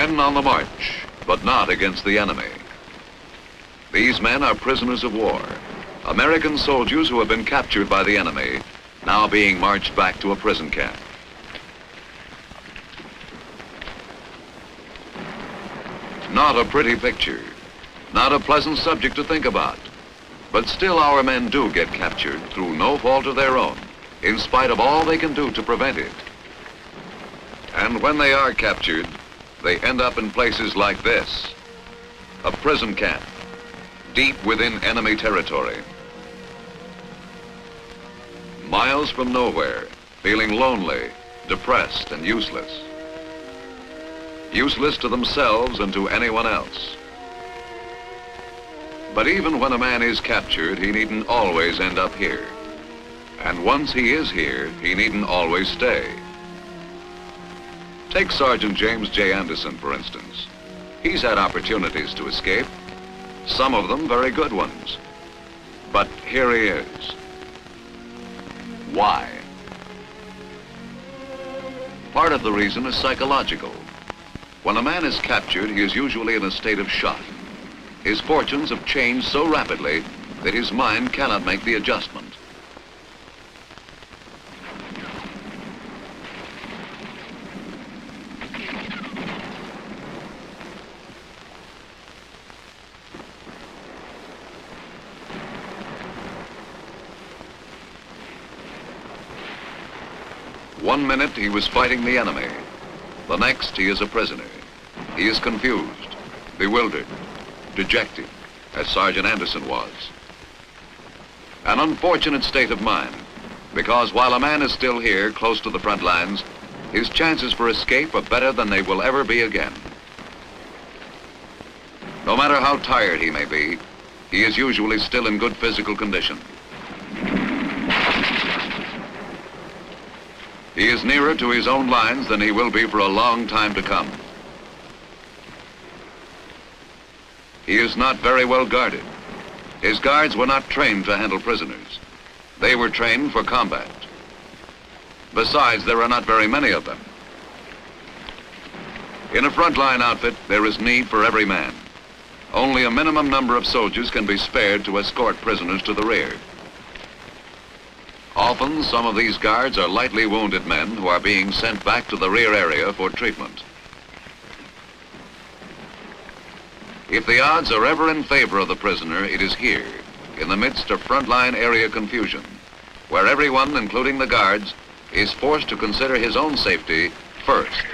Men on the march, but not against the enemy. These men are prisoners of war, American soldiers who have been captured by the enemy, now being marched back to a prison camp. Not a pretty picture, not a pleasant subject to think about, but still our men do get captured through no fault of their own, in spite of all they can do to prevent it. And when they are captured, they end up in places like this, a prison camp, deep within enemy territory. Miles from nowhere, feeling lonely, depressed, and useless. Useless to themselves and to anyone else. But even when a man is captured, he needn't always end up here. And once he is here, he needn't always stay. Take Sergeant James J. Anderson, for instance. He's had opportunities to escape, some of them very good ones. But here he is. Why? Part of the reason is psychological. When a man is captured, he is usually in a state of shock. His fortunes have changed so rapidly that his mind cannot make the adjustment. One minute he was fighting the enemy. The next he is a prisoner. He is confused, bewildered, dejected, as Sergeant Anderson was. An unfortunate state of mind, because while a man is still here, close to the front lines, his chances for escape are better than they will ever be again. No matter how tired he may be, he is usually still in good physical condition. He is nearer to his own lines than he will be for a long time to come. He is not very well guarded. His guards were not trained to handle prisoners. They were trained for combat. Besides, there are not very many of them. In a frontline outfit, there is need for every man. Only a minimum number of soldiers can be spared to escort prisoners to the rear. Often, some of these guards are lightly wounded men who are being sent back to the rear area for treatment. If the odds are ever in favor of the prisoner, it is here, in the midst of frontline area confusion, where everyone, including the guards, is forced to consider his own safety first.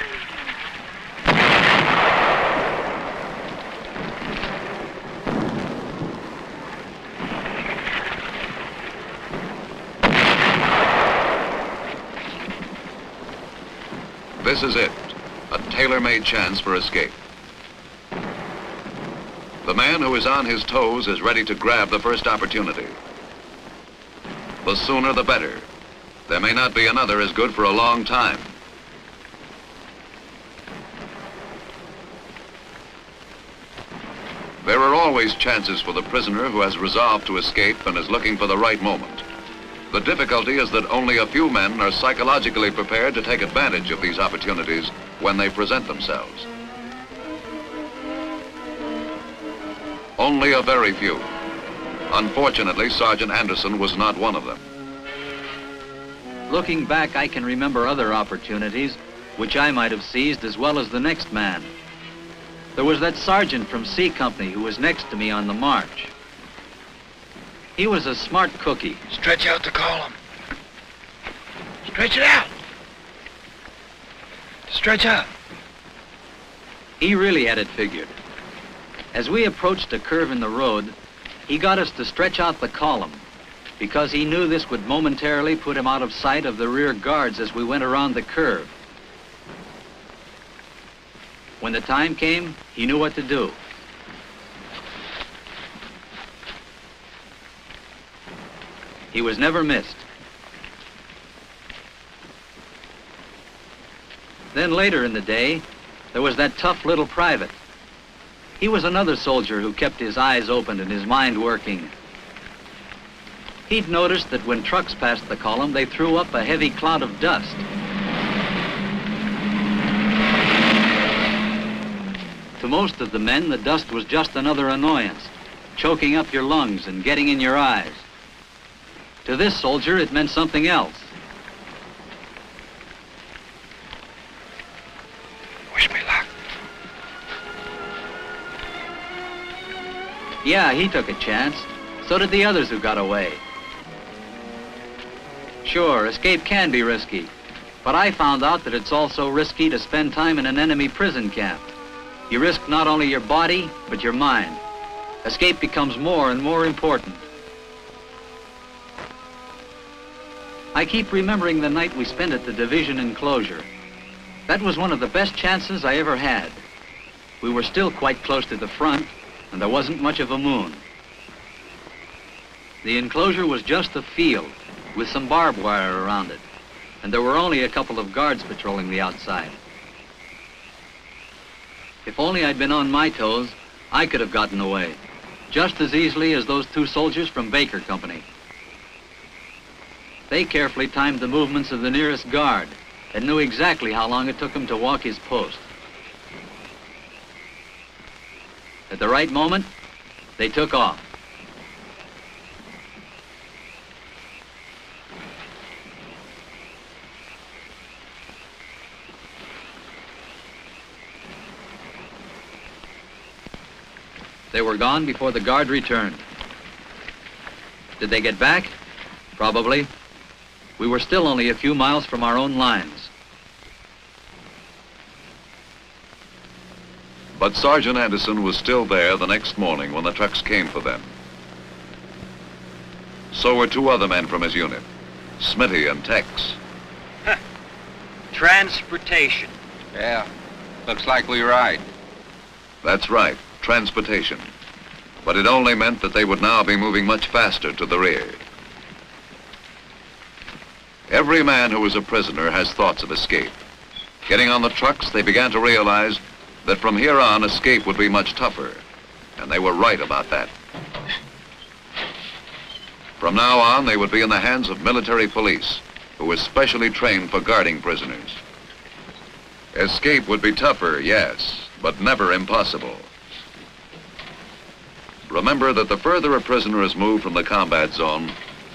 This is it, a tailor-made chance for escape. The man who is on his toes is ready to grab the first opportunity. The sooner the better. There may not be another as good for a long time. There are always chances for the prisoner who has resolved to escape and is looking for the right moment. The difficulty is that only a few men are psychologically prepared to take advantage of these opportunities when they present themselves. Only a very few. Unfortunately, Sergeant Anderson was not one of them. Looking back, I can remember other opportunities which I might have seized as well as the next man. There was that sergeant from C Company who was next to me on the march. He was a smart cookie. Stretch out the column. Stretch it out. Stretch out. He really had it figured. As we approached a curve in the road, he got us to stretch out the column because he knew this would momentarily put him out of sight of the rear guards as we went around the curve. When the time came, he knew what to do. He was never missed. Then later in the day, there was that tough little private. He was another soldier who kept his eyes open and his mind working. He'd noticed that when trucks passed the column, they threw up a heavy cloud of dust. To most of the men, the dust was just another annoyance, choking up your lungs and getting in your eyes. To this soldier, it meant something else. Wish me luck. Yeah, he took a chance. So did the others who got away. Sure, escape can be risky, but I found out that it's also risky to spend time in an enemy prison camp. You risk not only your body, but your mind. Escape becomes more and more important. I keep remembering the night we spent at the division enclosure. That was one of the best chances I ever had. We were still quite close to the front, and there wasn't much of a moon. The enclosure was just a field with some barbed wire around it, and there were only a couple of guards patrolling the outside. If only I'd been on my toes, I could have gotten away, just as easily as those two soldiers from Baker Company. They carefully timed the movements of the nearest guard and knew exactly how long it took him to walk his post. At the right moment, they took off. They were gone before the guard returned. Did they get back? Probably. We were still only a few miles from our own lines. But Sergeant Anderson was still there the next morning when the trucks came for them. So were two other men from his unit, Smitty and Tex. Transportation. Yeah, looks like we ride. That's right, transportation. But it only meant that they would now be moving much faster to the rear. Every man who is a prisoner has thoughts of escape. Getting on the trucks, they began to realize that from here on, escape would be much tougher. And they were right about that. From now on, they would be in the hands of military police, who were specially trained for guarding prisoners. Escape would be tougher, yes, but never impossible. Remember that the further a prisoner is moved from the combat zone,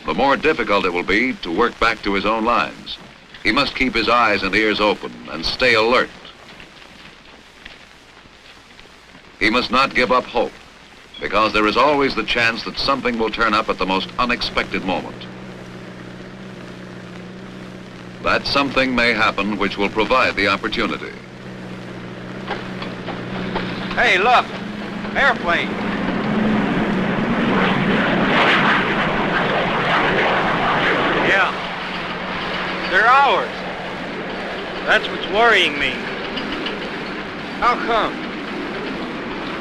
the more difficult it will be to work back to his own lines. He must keep his eyes and ears open and stay alert. He must not give up hope, because there is always the chance that something will turn up at the most unexpected moment. That something may happen which will provide the opportunity. Hey, look! Airplane! Yeah. They're ours. That's what's worrying me. How come?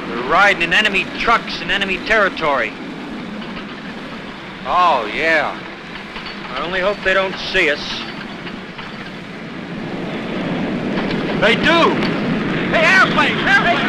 We're riding in enemy trucks in enemy territory. Oh, yeah. I only hope they don't see us. They do! Hey, airplane! Airplane!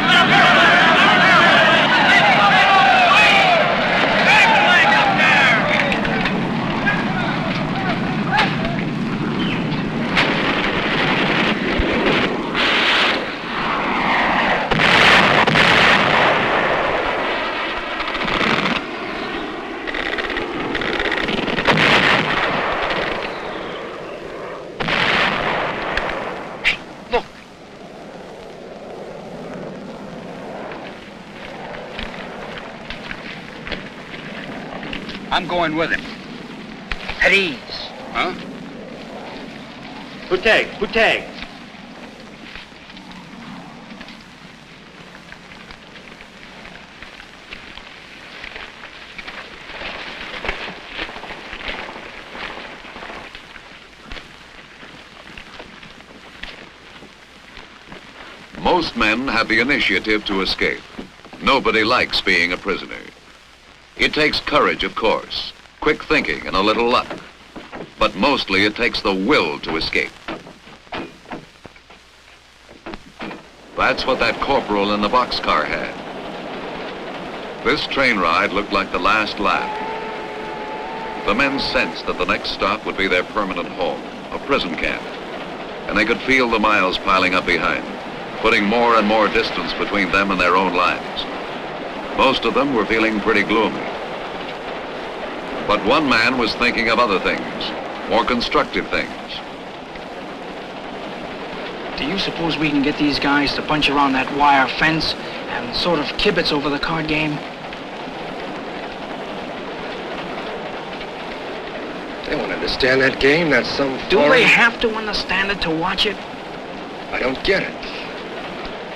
I'm going with him. At ease. Huh? Buteg. Most men have the initiative to escape. Nobody likes being a prisoner. It takes courage, of course, quick thinking and a little luck. But mostly it takes the will to escape. That's what that corporal in the boxcar had. This train ride looked like the last lap. The men sensed that the next stop would be their permanent home, a prison camp, and they could feel the miles piling up behind. putting more and more distance between them and their own lives. Most of them were feeling pretty gloomy. But one man was thinking of other things, more constructive things. Do you suppose we can get these guys to bunch around that wire fence and sort of kibitz over the card game? They won't understand that game. That's some Do foreign... they have to understand it to watch it? I don't get it.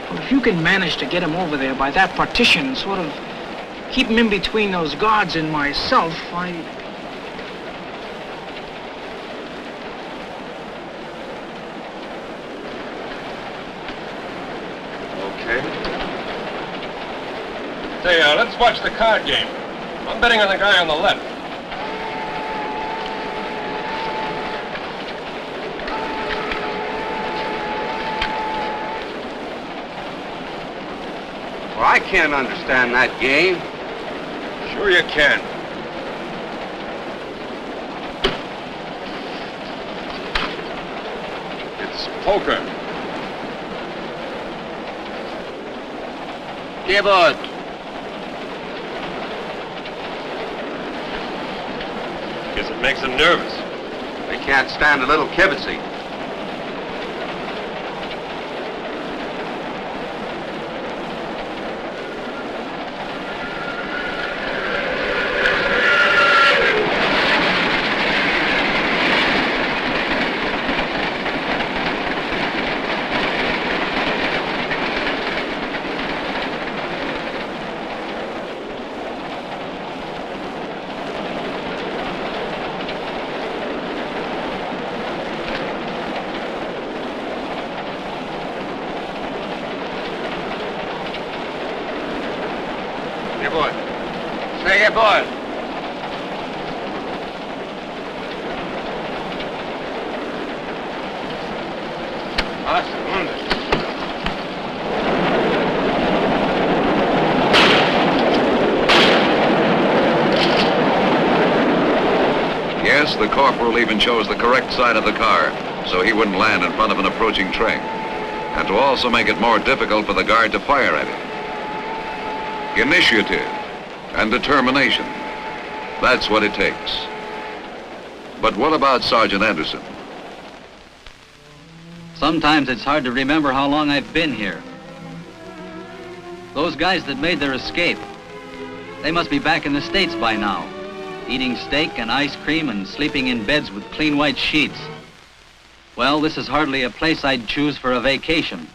Well, if you can manage to get him over there by that partition and sort of keep him in between those guards and myself, Okay. Say, let's watch the card game. I'm betting on the guy on the left. Well, I can't understand that game. Sure you can. It's poker. Keyboard. Guess it makes him nervous. They can't stand a little kibitzing. Say it, boy. Yes, the corporal even chose the correct side of the car so he wouldn't land in front of an approaching train, and to also make it more difficult for the guard to fire at him. Initiative and determination. That's what it takes. But what about Sergeant Anderson? Sometimes it's hard to remember how long I've been here. Those guys that made their escape, they must be back in the States by now, eating steak and ice cream and sleeping in beds with clean white sheets. Well, this is hardly a place I'd choose for a vacation.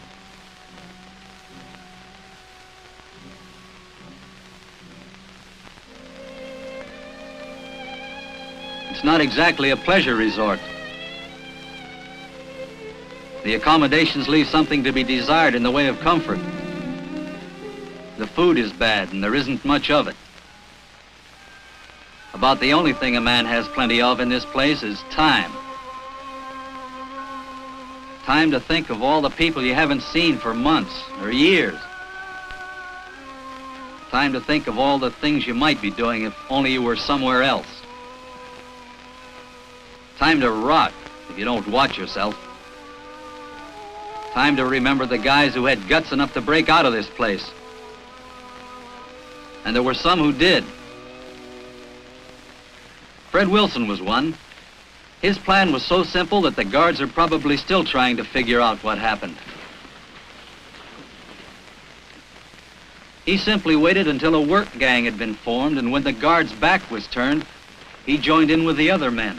It's not exactly a pleasure resort. The accommodations leave something to be desired in the way of comfort. The food is bad and there isn't much of it. About the only thing a man has plenty of in this place is time. Time to think of all the people you haven't seen for months or years. Time to think of all the things you might be doing if only you were somewhere else. Time to rot if you don't watch yourself. Time to remember the guys who had guts enough to break out of this place. And there were some who did. Fred Wilson was one. His plan was so simple that the guards are probably still trying to figure out what happened. He simply waited until a work gang had been formed, and when the guard's back was turned, he joined in with the other men.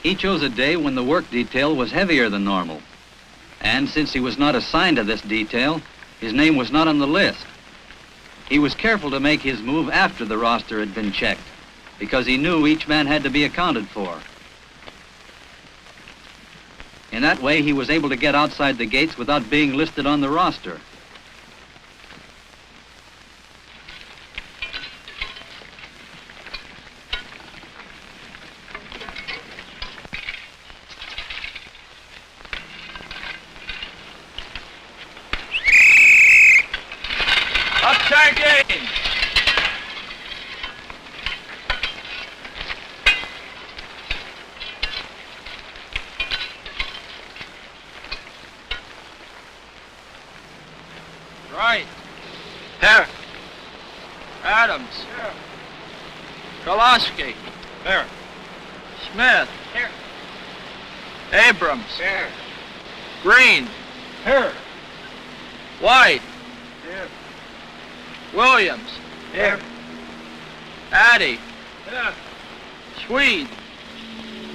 He chose a day when the work detail was heavier than normal. And since he was not assigned to this detail, his name was not on the list. He was careful to make his move after the roster had been checked, because he knew each man had to be accounted for. In that way, he was able to get outside the gates without being listed on the roster. Adams. Here. Koloski. There. Smith. Here. Abrams. Here. Green. Here. White. Here. Williams. Here. Addy. Here. Swede.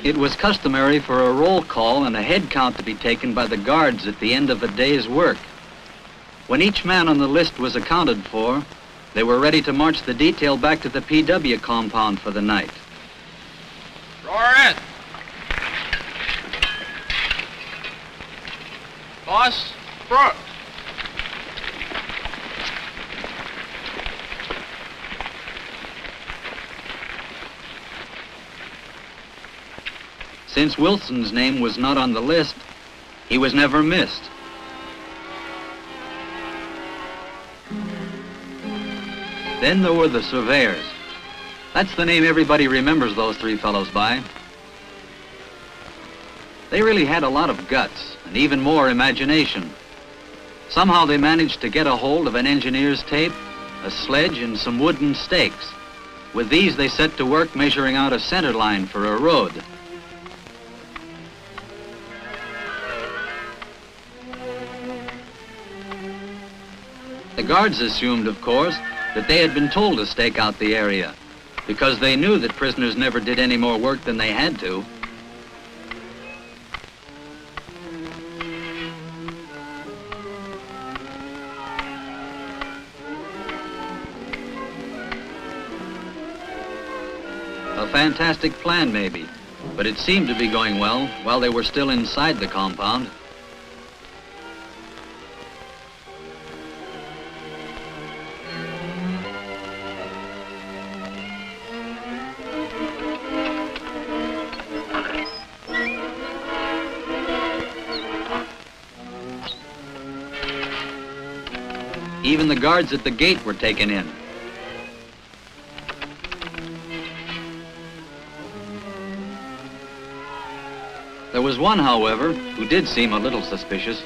It was customary for a roll call and a head count to be taken by the guards at the end of a day's work. When each man on the list was accounted for, they were ready to march the detail back to the PW compound for the night. Roar in. Boss, front. Since Wilson's name was not on the list, he was never missed. Then there were the surveyors. That's the name everybody remembers those three fellows by. They really had a lot of guts and even more imagination. Somehow they managed to get a hold of an engineer's tape, a sledge, and some wooden stakes. With these, they set to work measuring out a center line for a road. The guards assumed, of course, that they had been told to stake out the area, because they knew that prisoners never did any more work than they had to. A fantastic plan, maybe, but it seemed to be going well while they were still inside the compound. Even the guards at the gate were taken in. There was one, however, who did seem a little suspicious.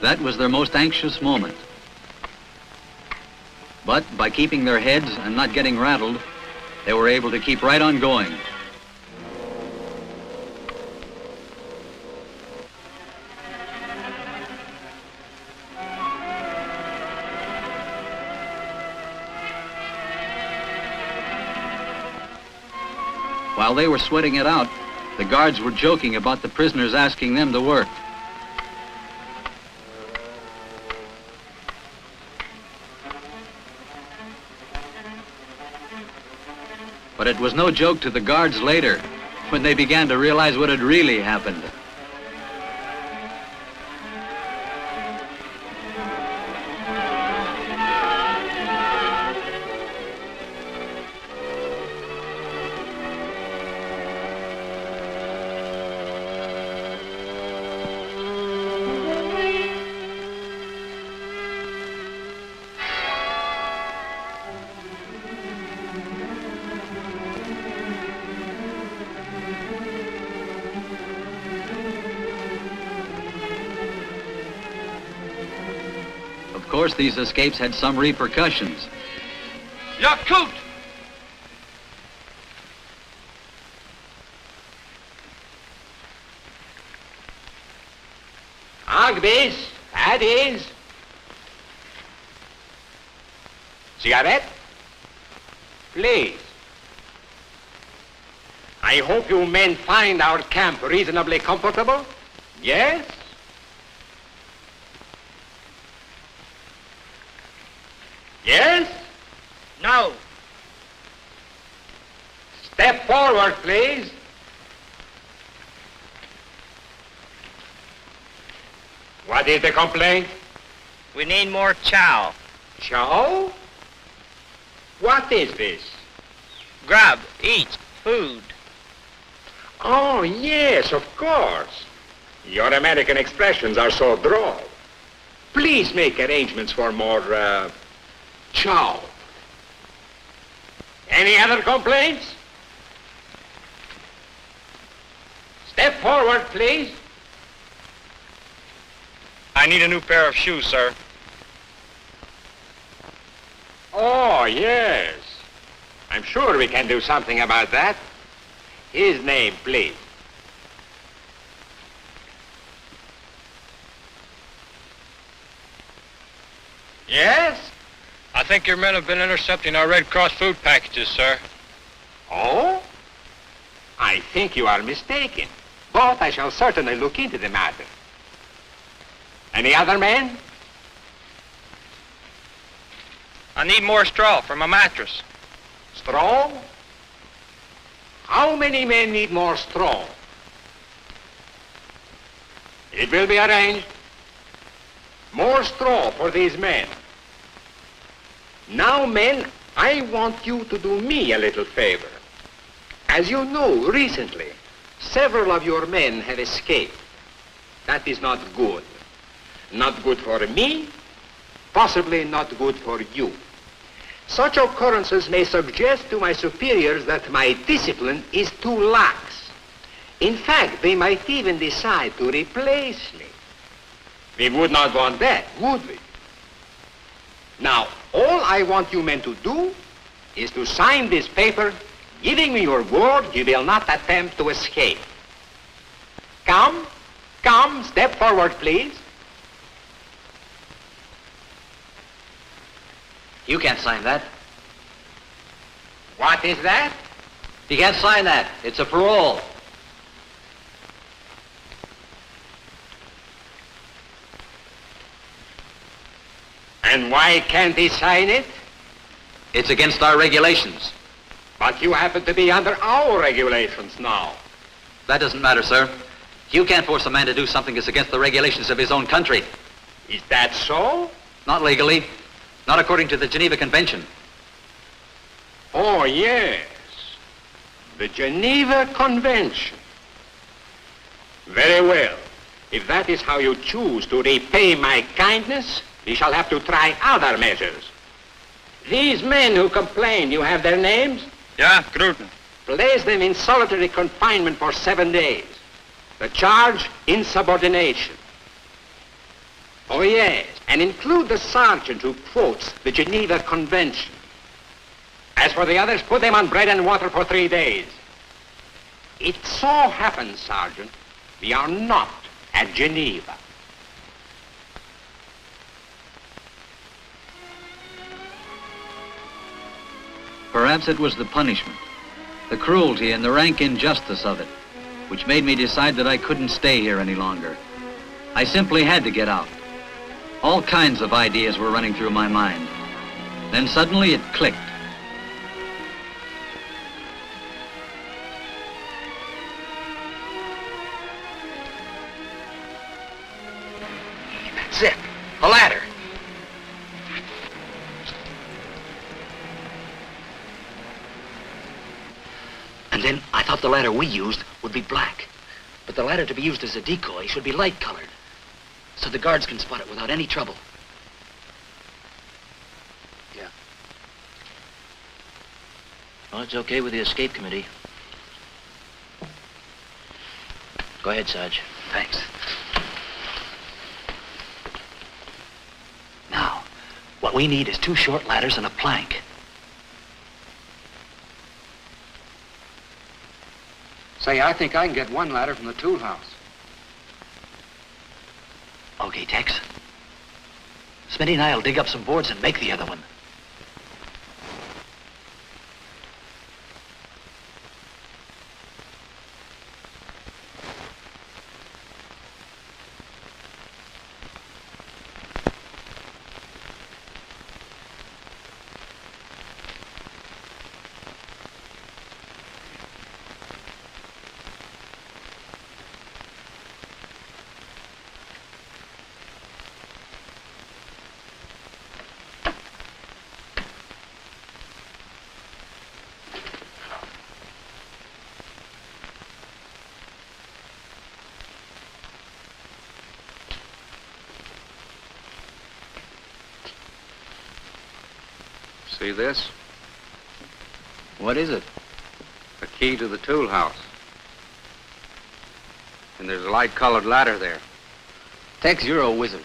That was their most anxious moment. But by keeping their heads and not getting rattled, they were able to keep right on going. While they were sweating it out, the guards were joking about the prisoners asking them to work. But it was no joke to the guards later, when they began to realize what had really happened. Of course, these escapes had some repercussions. Yakut! Agnes, Addis. Cigarette? Please. I hope you men find our camp reasonably comfortable. Yes? Yes? No. Step forward, please. What is the complaint? We need more chow. Chow? What is this? Grub, eat, food. Oh, yes, of course. Your American expressions are so droll. Please make arrangements for more, chow. Any other complaints? Step forward, please. I need a new pair of shoes, sir. yes. I'm sure we can do something about that. His name, please. Yes? I think your men have been intercepting our Red Cross food packages, sir. Oh? I think you are mistaken. But I shall certainly look into the matter. Any other men? I need more straw for my mattress. Straw? How many men need more straw? It will be arranged. More straw for these men. Now, men, I want you to do me a little favor. As you know, recently, several of your men have escaped. That is not good. Not good for me, possibly not good for you. Such occurrences may suggest to my superiors that my discipline is too lax. In fact, they might even decide to replace me. We would not want that, would we? Now, all I want you men to do is to sign this paper giving me your word you will not attempt to escape. Come, step forward, please. You can't sign that. What is that? You can't sign that. It's a parole. And why can't he sign it? It's against our regulations. But you happen to be under our regulations now. That doesn't matter, sir. You can't force a man to do something that's against the regulations of his own country. Is that so? Not legally. Not according to the Geneva Convention. Oh, yes. The Geneva Convention. Very well. If that is how you choose to repay my kindness, we shall have to try other measures. These men who complain, you have their names? Yeah, Gruden. Place them in solitary confinement for 7 days. The charge, insubordination. Oh, yes, and include the sergeant who quotes the Geneva Convention. As for the others, put them on bread and water for 3 days. It so happens, Sergeant, we are not at Geneva. Perhaps it was the punishment, the cruelty and the rank injustice of it, which made me decide that I couldn't stay here any longer. I simply had to get out. All kinds of ideas were running through my mind. Then suddenly it clicked. That's it. A ladder. And then I thought the ladder we used would be black. But the ladder to be used as a decoy should be light-colored, so the guards can spot it without any trouble. Yeah. Well, it's okay with the escape committee. Go ahead, Sarge. Thanks. Now, what we need is 2 short ladders and a plank. Say, I think I can get 1 ladder from the tool house. Okay, Tex. Smitty and I'll dig up some boards and make the other one. See this? What is it? A key to the tool house. And there's a light-colored ladder there. Tex, you're a wizard.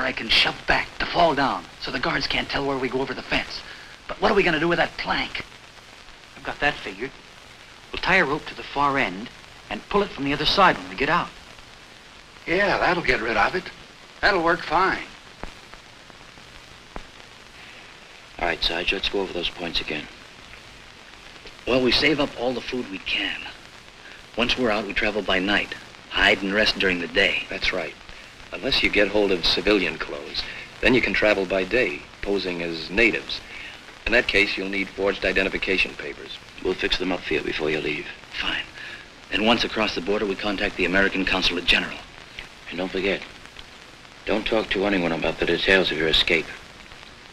I can shove back to fall down so the guards can't tell where we go over the fence. But what are we going to do with that plank? I've got that figured. We'll tie a rope to the far end and pull it from the other side when we get out. Yeah, that'll get rid of it. That'll work fine. All right, Sarge, let's go over those points again. Well, we save up all the food we can. Once we're out, we travel by night. Hide and rest during the day. That's right. Unless you get hold of civilian clothes, then you can travel by day, posing as natives. In that case, you'll need forged identification papers. We'll fix them up for you before you leave. Fine. Then once across the border, we contact the American Consulate General. And don't forget, don't talk to anyone about the details of your escape.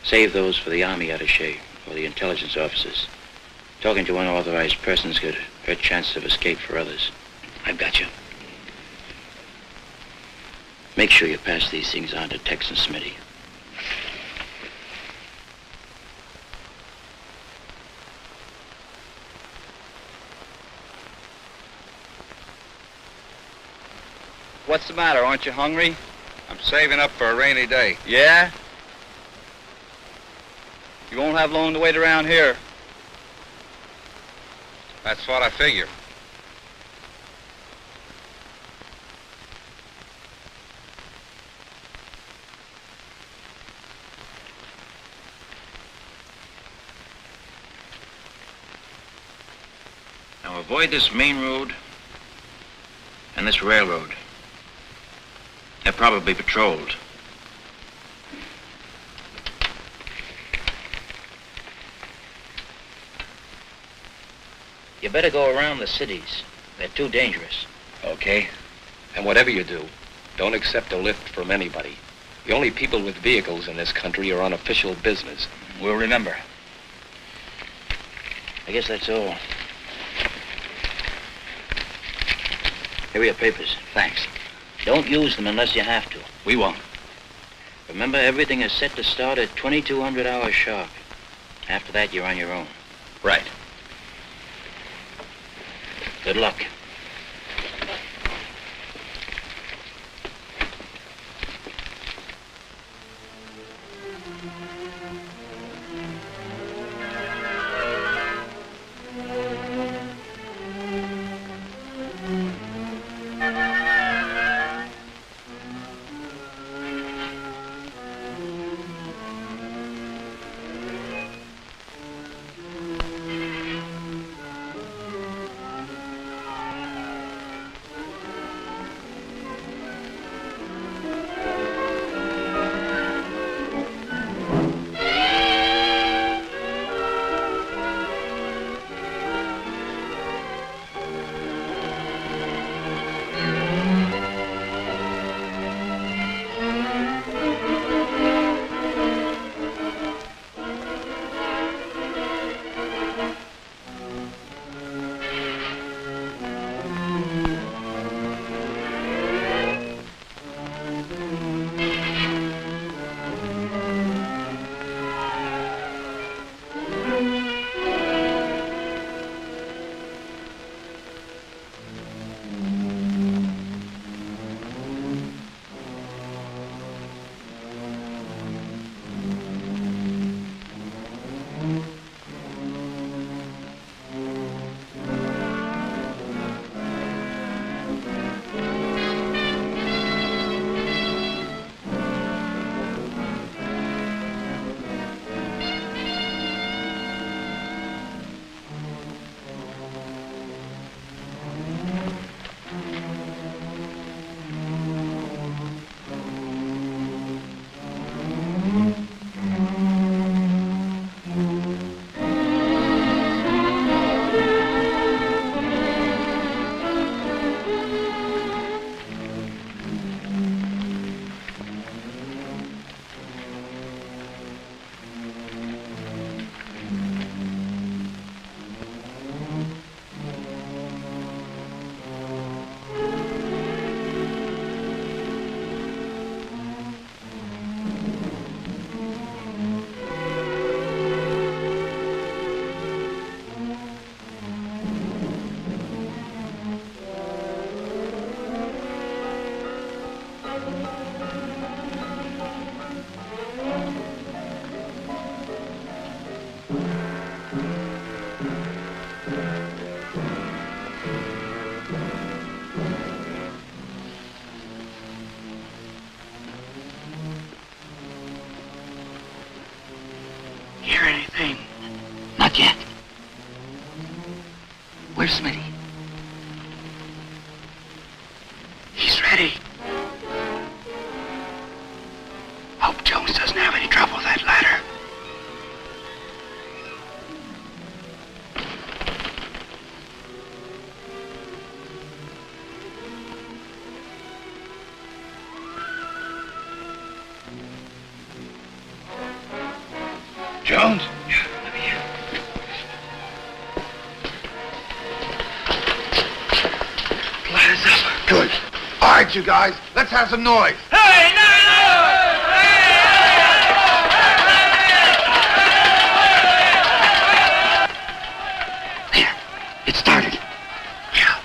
Save those for the army attaché or the intelligence officers. Talking to unauthorized persons could hurt chances of escape for others. I've got you. Make sure you pass these things on to Tex and Smitty. What's the matter? Aren't you hungry? I'm saving up for a rainy day. Yeah? You won't have long to wait around here. That's what I figure. Now avoid this main road and this railroad. They're probably patrolled. You better go around the cities. They're too dangerous. Okay. And whatever you do, don't accept a lift from anybody. The only people with vehicles in this country are on official business. We'll remember. I guess that's all. Here are your papers. Thanks. Don't use them unless you have to. We won't. Remember, everything is set to start at 2200 hours sharp. After that, you're on your own. Right. Good luck. Not yet. Where's Smitty? He's ready. Hope Jones doesn't have any trouble with that ladder. Jones? Yeah, let me in. Ladder's up. Good. All right, you guys, let's have some noise. Hey, no! There. It started. Yeah.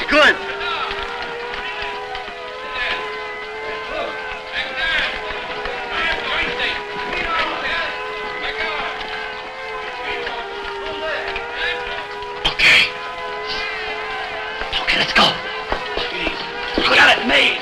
Good. Okay, let's go. We got it made.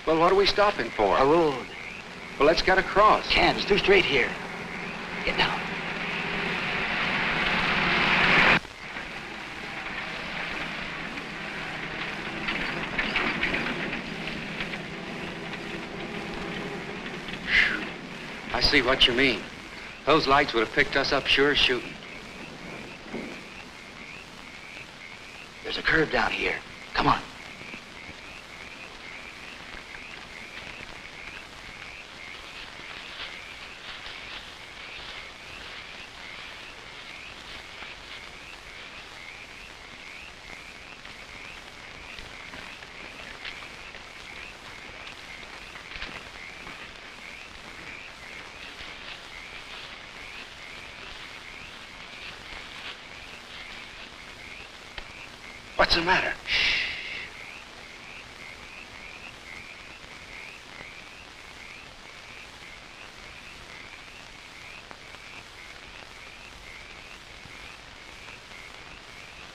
Well, what are we stopping for? A road. Well, let's get across. Can't. It's too straight here. Get down. I see what you mean. Those lights would have picked us up sure as shooting. There's a curve down here. Come on. What's the matter? Shh.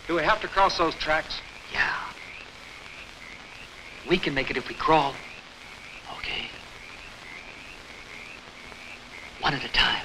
Do we have to cross those tracks? Yeah. We can make it if we crawl. Okay. One at a time.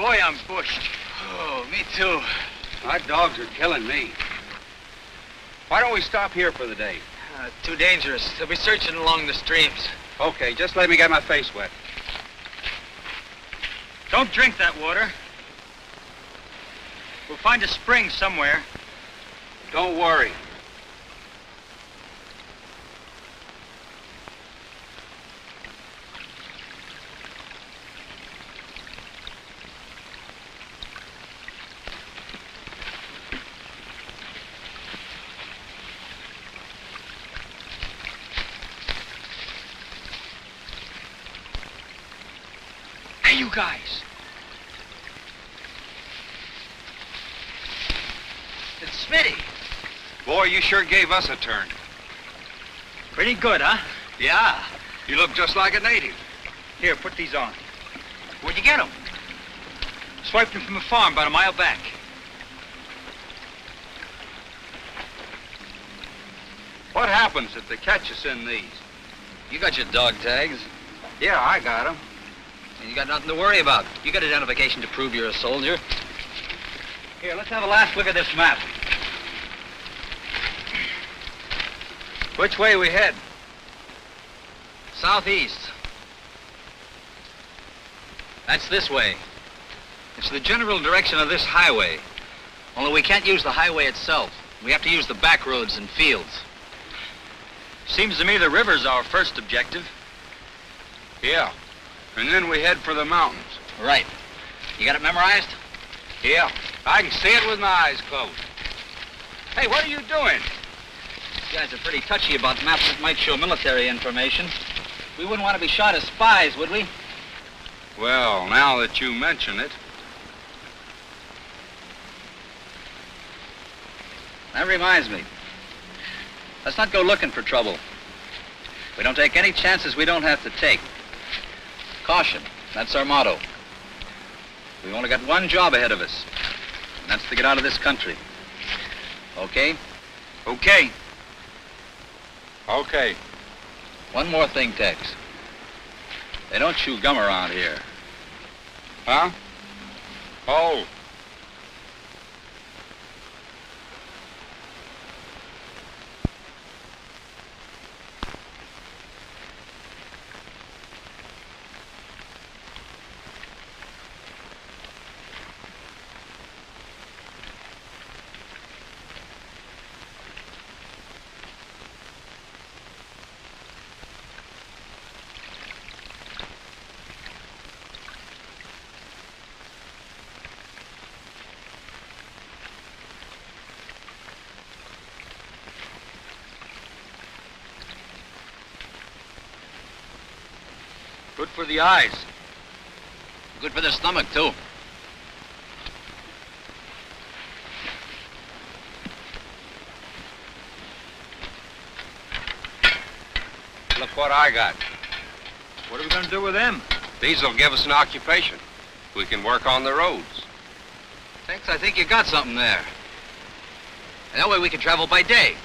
Boy, I'm bushed. Oh, me too. My dogs are killing me. Why don't we stop here for the day? Too dangerous. They'll be searching along the streams. Okay, just let me get my face wet. Don't drink that water. We'll find a spring somewhere. Don't worry. Hey, you guys. It's Smitty. Boy, you sure gave us a turn. Pretty good, huh? Yeah. You look just like a native. Here, put these on. Where'd you get them? Swiped them from a farm about a mile back. What happens if they catch us in these? You got your dog tags. Yeah, I got them. You got nothing to worry about. You got identification to prove you're a soldier. Here, let's have a last look at this map. Which way we head? Southeast. That's this way. It's the general direction of this highway. Only we can't use the highway itself. We have to use the back roads and fields. Seems to me the river's our first objective. Yeah. And then we head for the mountains. Right. You got it memorized? Yeah. I can see it with my eyes closed. Hey, what are you doing? You guys are pretty touchy about maps that might show military information. We wouldn't want to be shot as spies, would we? Well, now that you mention it. That reminds me. Let's not go looking for trouble. We don't take any chances we don't have to take. Caution, that's our motto. We've only got one job ahead of us, and that's to get out of this country. Okay? Okay. Okay. One more thing, Tex. They don't chew gum around here. Huh? Oh. Good for the eyes. Good for the stomach, too. Look what I got. What are we going to do with them? These will give us an occupation. We can work on the roads. Tex, I think you got something there. And that way we can travel by day.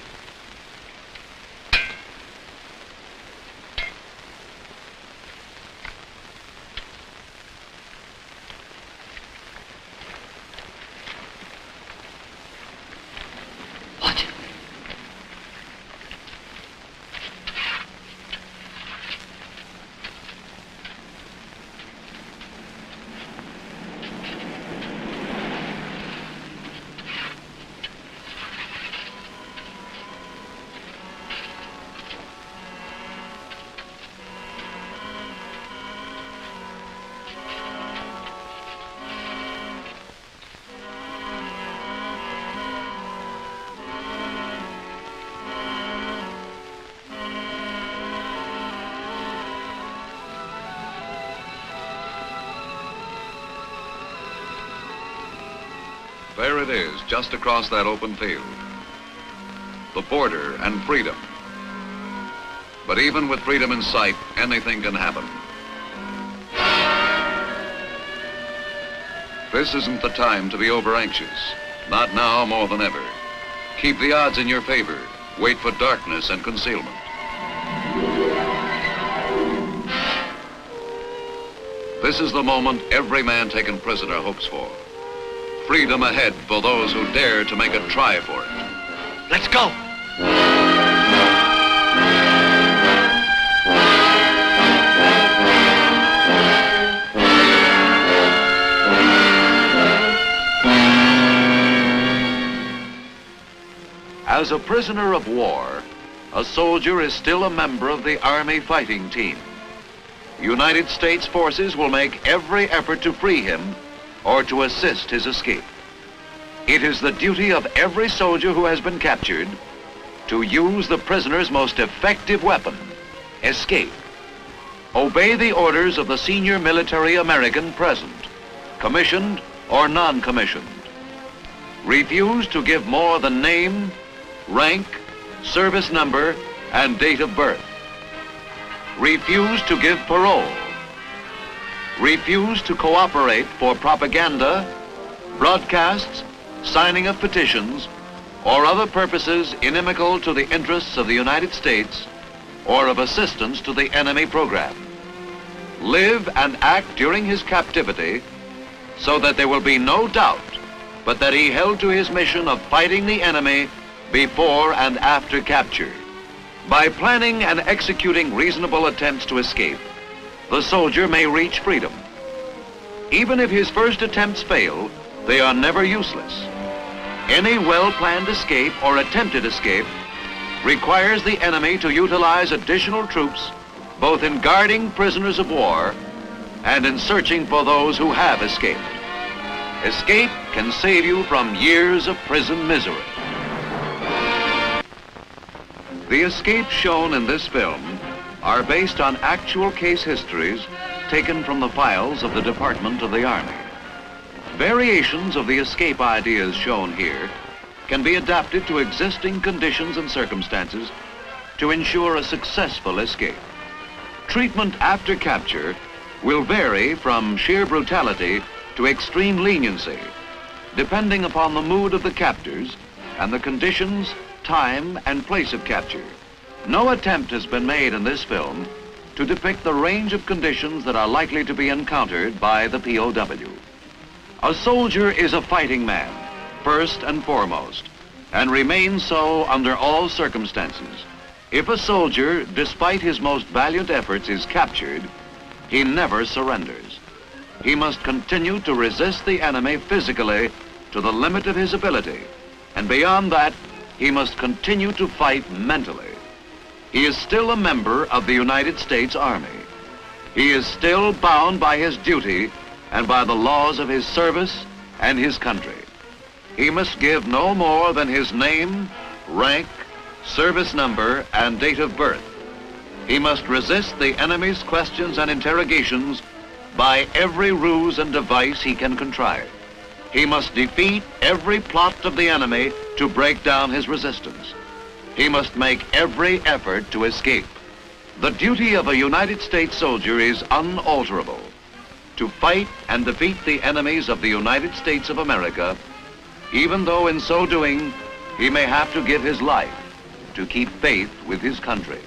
There it is, just across that open field. The border and freedom. But even with freedom in sight, anything can happen. This isn't the time to be over-anxious. Not now more than ever. Keep the odds in your favor. Wait for darkness and concealment. This is the moment every man taken prisoner hopes for. Freedom ahead for those who dare to make a try for it. Let's go! As a prisoner of war, a soldier is still a member of the Army fighting team. United States forces will make every effort to free him or to assist his escape. It is the duty of every soldier who has been captured to use the prisoner's most effective weapon, escape. Obey the orders of the senior military American present, commissioned or non-commissioned. Refuse to give more than name, rank, service number, and date of birth. Refuse to give parole. Refuse to cooperate for propaganda, broadcasts, signing of petitions, or other purposes inimical to the interests of the United States or of assistance to the enemy program. Live and act during his captivity so that there will be no doubt but that he held to his mission of fighting the enemy before and after capture. By planning and executing reasonable attempts to escape, the soldier may reach freedom. Even if his first attempts fail, they are never useless. Any well-planned escape or attempted escape requires the enemy to utilize additional troops both in guarding prisoners of war and in searching for those who have escaped. Escape can save you from years of prison misery. The escapes shown in this film are based on actual case histories taken from the files of the Department of the Army. Variations of the escape ideas shown here can be adapted to existing conditions and circumstances to ensure a successful escape. Treatment after capture will vary from sheer brutality to extreme leniency, depending upon the mood of the captors and the conditions, time, and place of capture. No attempt has been made in this film to depict the range of conditions that are likely to be encountered by the POW. A soldier is a fighting man, first and foremost, and remains so under all circumstances. If a soldier, despite his most valiant efforts, is captured, he never surrenders. He must continue to resist the enemy physically to the limit of his ability, and beyond that, he must continue to fight mentally. He is still a member of the United States Army. He is still bound by his duty and by the laws of his service and his country. He must give no more than his name, rank, service number, and date of birth. He must resist the enemy's questions and interrogations by every ruse and device he can contrive. He must defeat every plot of the enemy to break down his resistance. He must make every effort to escape. The duty of a United States soldier is unalterable: to fight and defeat the enemies of the United States of America, even though in so doing, he may have to give his life to keep faith with his country.